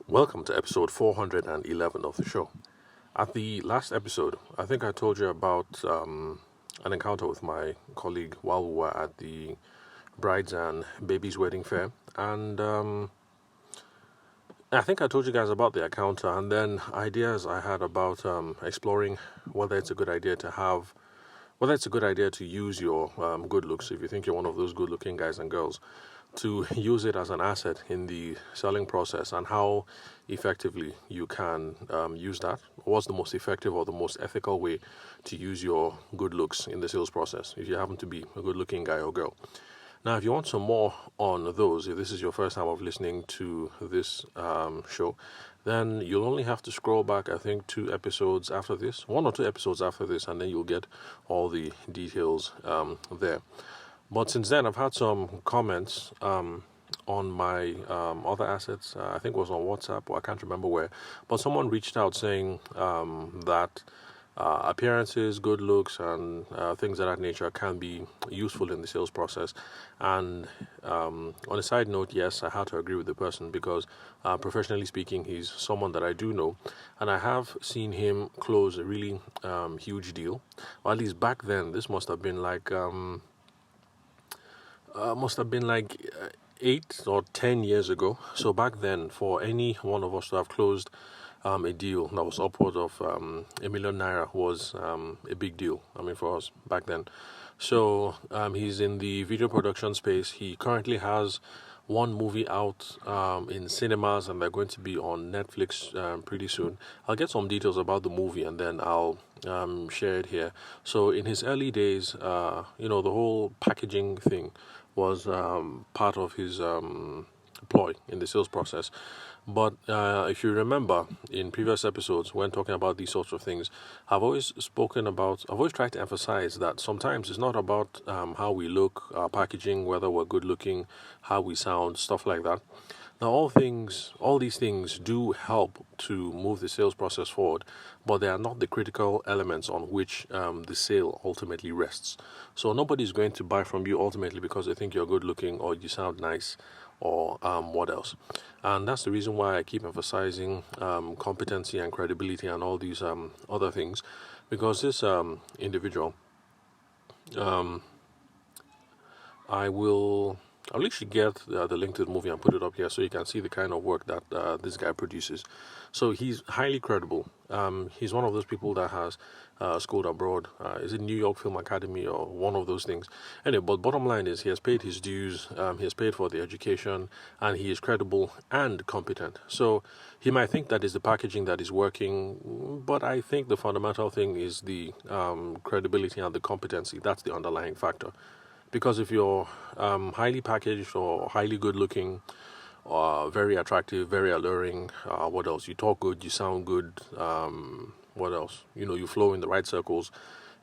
Welcome to episode 411 of the show. At the last episode, I think I told you about an encounter with my colleague while we were at the brides and babies wedding fair. And I think I told you guys about the encounter and then ideas I had about exploring whether it's a good idea to have, whether it's a good idea to use your good looks, if you think you're one of those good looking guys and girls, to use it as an asset in the selling process and how effectively you can use that. What's the most effective or the most ethical way to use your good looks in the sales process if you happen to be a good looking guy or girl? Now, if you want some more on those, if this is your first time of listening to this show, then you'll only have to scroll back, I think, 2 episodes after this, 1 or 2 episodes after this, and then you'll get all the details there. But since then, I've had some comments on my other assets. I think it was on WhatsApp, or I can't remember where. But someone reached out saying that appearances, good looks, and things of that nature can be useful in the sales process. And on a side note, yes, I had to agree with the person because professionally speaking, he's someone that I do know. And I have seen him close a really huge deal. Or at least back then, this must have been like... 8 or 10 years ago. So back then, for any one of us to have closed a deal that was upwards of ₦1 million was a big deal. I mean, for us back then. So he's in the video production space. He currently has one movie out in cinemas, and they're going to be on Netflix pretty soon. I'll get some details about the movie and then I'll share it here. So in his early days, the whole packaging thing was part of his ploy in the sales process. But if you remember in previous episodes when talking about these sorts of things, I've always tried to emphasize that sometimes it's not about how we look, our packaging, whether we're good looking, how we sound, stuff like that. Now, all these things do help to move the sales process forward, but they are not the critical elements on which the sale ultimately rests. So nobody's going to buy from you ultimately because they think you're good looking or you sound nice or what else. And that's the reason why I keep emphasizing competency and credibility and all these other things, because this individual, I'll actually get the link to the movie and put it up here so you can see the kind of work that this guy produces. So he's highly credible. He's one of those people that has schooled abroad. Is it New York Film Academy or one of those things? Anyway, but bottom line is he has paid his dues, he has paid for the education, and he is credible and competent. So he might think that is the packaging that is working, but I think the fundamental thing is the credibility and the competency. That's the underlying factor. Because if you're highly packaged or highly good looking, very attractive, very alluring, what else? You talk good, you sound good, what else? You flow in the right circles.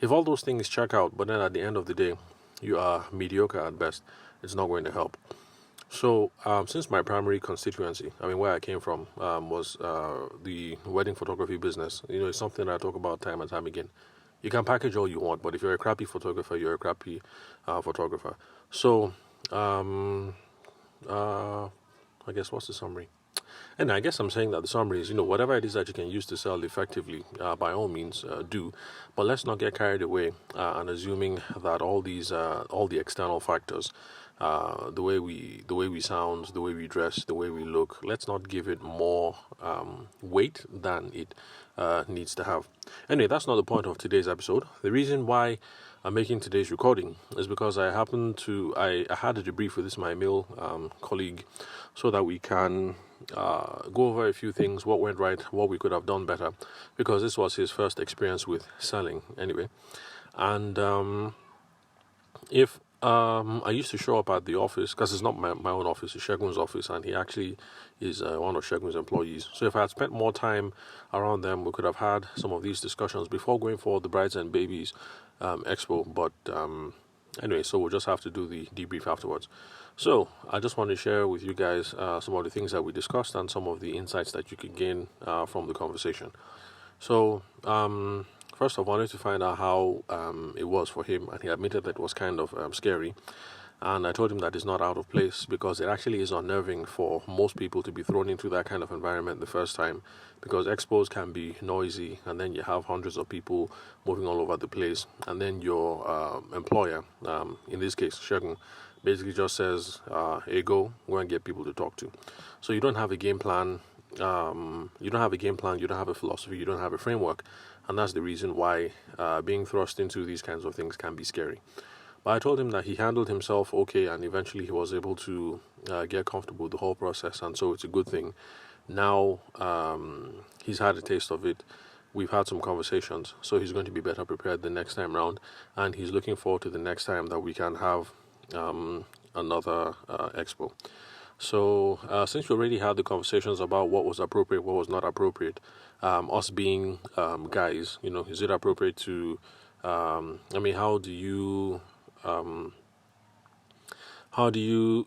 If all those things check out, but then at the end of the day, you are mediocre at best, it's not going to help. So since my primary constituency, where I came from, was the wedding photography business, it's something I talk about time and time again. You can package all you want, but if you're a crappy photographer, you're a crappy photographer. So, I guess what's the summary? And I guess I'm saying that the summary is, whatever it is that you can use to sell effectively, by all means, do. But let's not get carried away and assuming that all the external factors, the way we sound, the way we dress, the way we look, let's not give it more weight than it needs to have. Anyway, that's not the point of today's episode. The reason why I'm making today's recording is because I had a debrief with my male colleague so that we can go over a few things, what went right, what we could have done better, because this was his first experience with selling anyway. And if I used to show up at the office, because it's not my own office, it's Shegun's office, and he actually is one of Shegun's employees. So if I had spent more time around them, we could have had some of these discussions before going for the Brides and Babies expo. But anyway, so we'll just have to do the debrief afterwards. So I just want to share with you guys some of the things that we discussed and some of the insights that you could gain from the conversation. So first, I wanted to find out how it was for him, and he admitted that it was kind of scary. And I told him that it's not out of place because it actually is unnerving for most people to be thrown into that kind of environment the first time, because expos can be noisy, and then you have hundreds of people moving all over the place, and then your employer, in this case Shagun, basically just says, hey, go and get people to talk to. So you don't have a game plan. You don't have a game plan, you don't have a philosophy, you don't have a framework, and that's the reason why being thrust into these kinds of things can be scary. But I told him that he handled himself okay, and eventually he was able to get comfortable with the whole process, and so it's a good thing. Now he's had a taste of it. We've had some conversations, so he's going to be better prepared the next time round, and he's looking forward to the next time that we can have another expo. So since we already had the conversations about what was appropriate, what was not appropriate, us being guys, is it appropriate to? How do you? How do you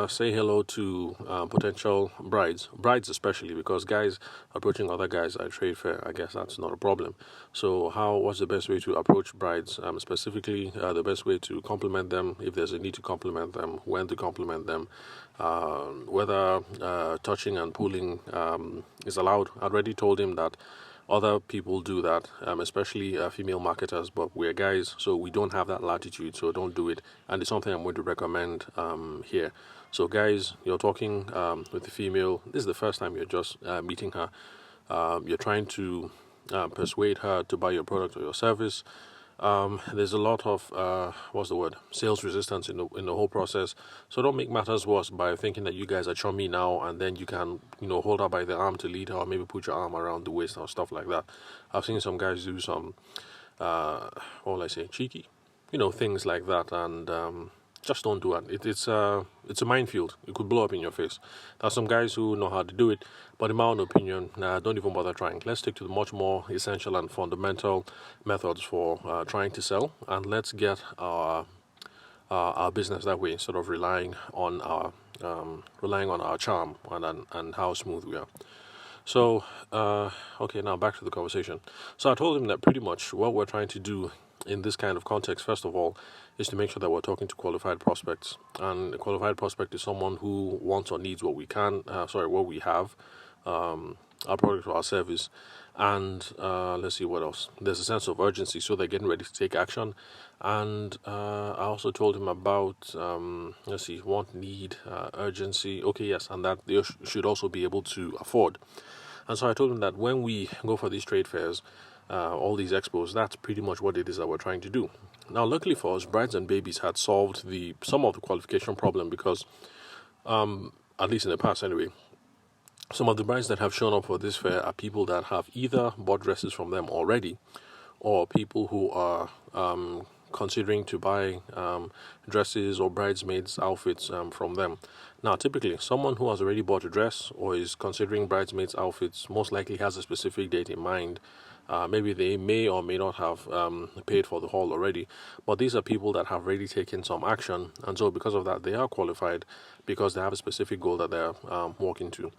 say hello to potential brides especially, because guys approaching other guys at a trade fair, I guess that's not a problem. So what's the best way to approach brides, specifically the best way to compliment them, if there's a need to compliment them, when to compliment them, whether touching and pulling is allowed. I already told him that other people do that, especially female marketers, but we're guys, so we don't have that latitude, so don't do it. And it's something I'm going to recommend here. So guys, you're talking with a female, this is the first time you're just meeting her. You're trying to persuade her to buy your product or your service. There's a lot of sales resistance in the whole process. So don't make matters worse by thinking that you guys are chummy now, and then you can hold her by the arm to lead her, or maybe put your arm around the waist or stuff like that. I've seen some guys do some cheeky things like that, and just don't do it. It's a minefield. It could blow up in your face. There are some guys who know how to do it, but in my own opinion, don't even bother trying. Let's stick to the much more essential and fundamental methods for trying to sell, and let's get our business that way, instead of relying on our charm and how smooth we are. So, okay, now back to the conversation. So I told him that pretty much what we're trying to do in this kind of context, first of all, is to make sure that we're talking to qualified prospects. And a qualified prospect is someone who wants or needs what we have, our product or our service. And let's see what else. There's a sense of urgency, so they're getting ready to take action. And I also told him about, want, need, urgency. Okay, yes, and that they should also be able to afford. And so I told him that when we go for these trade fairs, all these expos, that's pretty much what it is that we're trying to do. Now, luckily for us, brides and babies had solved some of the qualification problem, because, at least in the past anyway, some of the brides that have shown up for this fair are people that have either bought dresses from them already, or people who are considering to buy dresses or bridesmaids outfits from them. Now, typically, someone who has already bought a dress or is considering bridesmaids outfits most likely has a specific date in mind. Maybe they may or may not have paid for the haul already, but these are people that have already taken some action, and so because of that, they are qualified because they have a specific goal that they're walking to.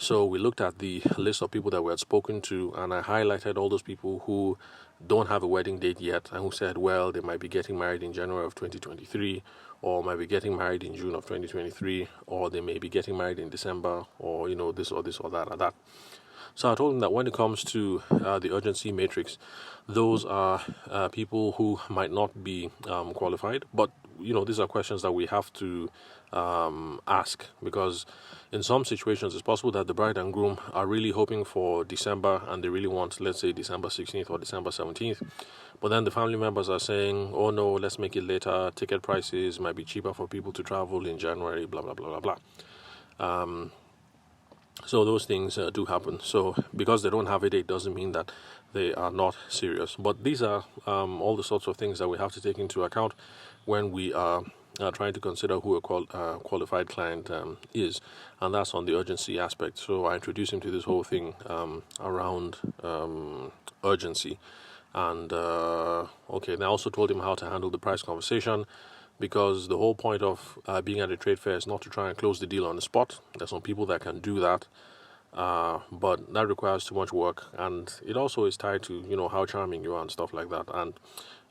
So we looked at the list of people that we had spoken to, and I highlighted all those people who don't have a wedding date yet, and who said, well, they might be getting married in January of 2023, or might be getting married in June of 2023, or they may be getting married in December, or this or that or that. So I told him that when it comes to the urgency matrix, those are people who might not be qualified, but these are questions that we have to ask, because in some situations it's possible that the bride and groom are really hoping for December, and they really want, let's say, December 16th or December 17th, but then the family members are saying, oh no, let's make it later, ticket prices might be cheaper for people to travel in January, blah blah blah blah blah. So those things do happen. So because they don't have a date doesn't mean that they are not serious. But these are all the sorts of things that we have to take into account when we are trying to consider who a qualified client is, and that's on the urgency aspect. So I introduced him to this whole thing around urgency, and then I also told him how to handle the price conversation, because the whole point of being at a trade fair is not to try and close the deal on the spot. There's some people that can do that, but that requires too much work, and it also is tied to how charming you are and stuff like that. And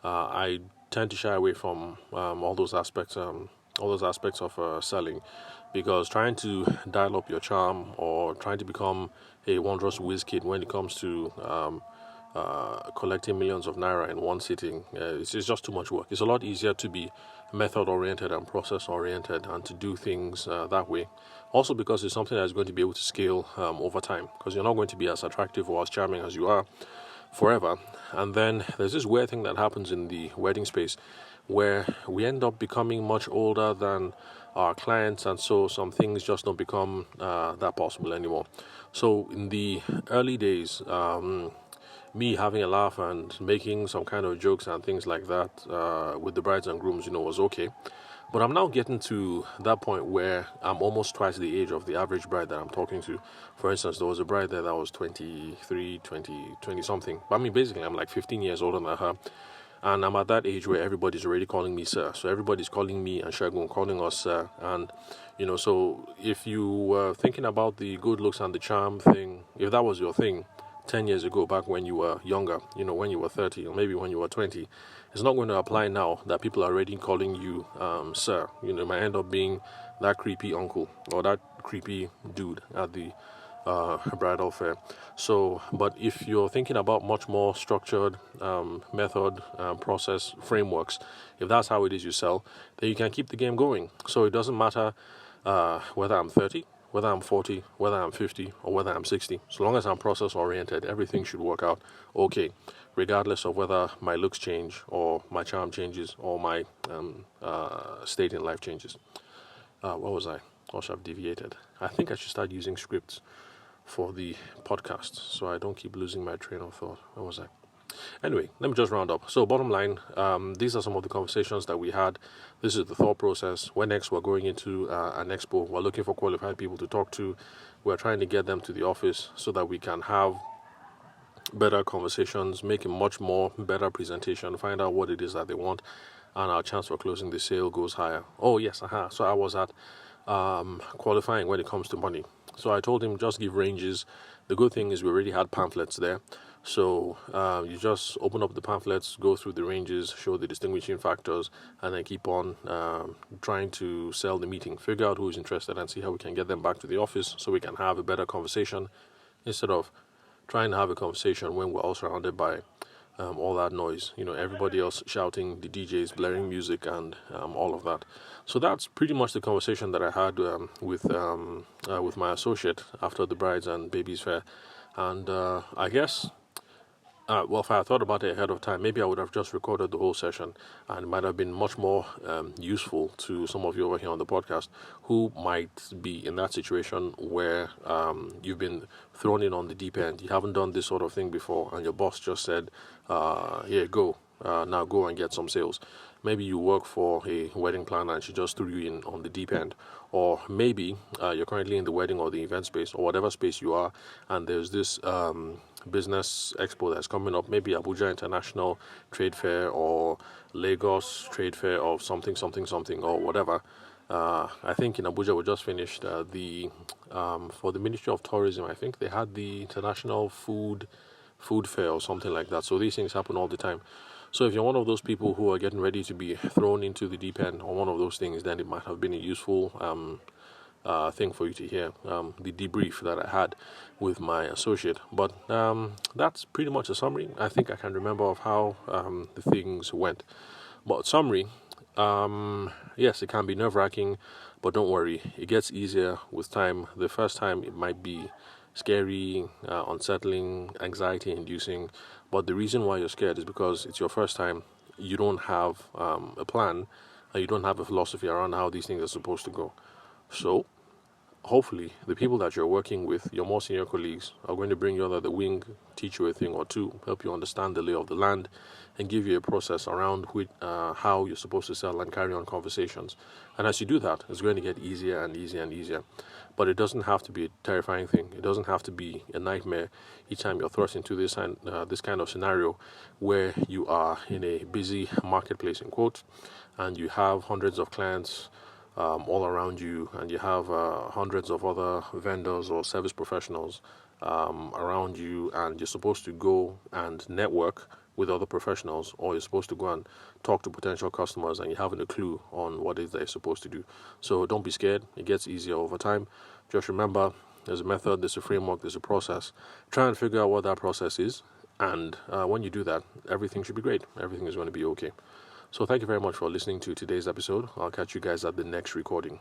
I tend to shy away from all those aspects all those aspects of selling, because trying to dial up your charm or trying to become a wondrous whiz kid when it comes to collecting millions of naira in one sitting, it's just too much work. It's a lot easier to be method oriented and process oriented and to do things that way. Also, because it's something that's going to be able to scale over time, because you're not going to be as attractive or as charming as you are forever. And then there's this weird thing that happens in the wedding space where we end up becoming much older than our clients, and so some things just don't become that possible anymore. So in the early days, me having a laugh and making some kind of jokes and things like that with the brides and grooms, was okay. But I'm now getting to that point where I'm almost twice the age of the average bride that I'm talking to. For instance, there was a bride there that was 23, 20 something. But I mean, basically, I'm like 15 years older than her. And I'm at that age where everybody's already calling me sir. So everybody's calling me and Shagun, calling us sir. And, so if you were thinking about the good looks and the charm thing, if that was your thing 10 years ago, back when you were younger, when you were 30 or maybe when you were 20, it's not going to apply now that people are already calling you sir. It might end up being that creepy uncle or that creepy dude at the bridal fair. So, but if you're thinking about much more structured method, process, frameworks, if that's how it is you sell, then you can keep the game going. So it doesn't matter whether I'm 30, whether I'm 40, whether I'm 50, or whether I'm 60. So long as I'm process oriented, everything should work out okay, regardless of whether my looks change or my charm changes or my state in life changes. What was I? Or should I have deviated? I think I should start using scripts for the podcast so I don't keep losing my train of thought. Where was I? Anyway, let me just round up. So bottom line, these are some of the conversations that we had. This is the thought process. When next we're going into an expo, we're looking for qualified people to talk to. We're trying to get them to the office so that we can have better conversations, make a much more better presentation, find out what it is that they want, and our chance for closing the sale goes higher. Oh yes, so I was at qualifying when it comes to money. So I told him just give ranges. The good thing is we already had pamphlets there. So you just open up the pamphlets, go through the ranges, show the distinguishing factors, and then keep on trying to sell the meeting. Figure out who's interested and see how we can get them back to the office so we can have a better conversation instead of trying to have a conversation when we're all surrounded by all that noise. Everybody else shouting, the DJs blaring music, and all of that. So that's pretty much the conversation that I had with my associate after the brides and babies fair. And I guess, if I had thought about it ahead of time, maybe I would have just recorded the whole session, and it might have been much more useful to some of you over here on the podcast who might be in that situation where you've been thrown in on the deep end. You haven't done this sort of thing before, and your boss just said, "Here, go. Now go and get some sales." Maybe you work for a wedding planner and she just threw you in on the deep end. Or maybe you're currently in the wedding or the event space or whatever space you are, and there's this business expo that's coming up, maybe Abuja International Trade Fair or Lagos Trade Fair or something or whatever. I think in Abuja we just finished for the Ministry of Tourism, I think they had the International Food Fair or something like that. So these things happen all the time. So if you're one of those people who are getting ready to be thrown into the deep end on one of those things, then it might have been a useful thing for you to hear, the debrief that I had with my associate. But that's pretty much a summary. I think I can remember of how the things went. But summary, yes, it can be nerve-wracking, but don't worry, it gets easier with time. The first time it might be scary, unsettling, anxiety-inducing, but the reason why you're scared is because it's your first time. You don't have a plan, and you don't have a philosophy around how these things are supposed to go. So hopefully the people that you're working with, your more senior colleagues, are going to bring you under the wing, teach you a thing or two, help you understand the lay of the land, and give you a process around how you're supposed to sell and carry on conversations. And as you do that, it's going to get easier and easier and easier. But it doesn't have to be a terrifying thing. It doesn't have to be a nightmare each time you're thrust into this kind of scenario where you are in a busy marketplace, in quotes, and you have hundreds of clients all around you, and you have hundreds of other vendors or service professionals around you, and you're supposed to go and network with other professionals, or you're supposed to go and talk to potential customers and you haven't a clue on what it is that you're supposed to do. So don't be scared. It gets easier over time. Just remember, there's a method, there's a framework, there's a process. Try and figure out what that process is. And when you do that, everything should be great. Everything is going to be okay. So thank you very much for listening to today's episode. I'll catch you guys at the next recording.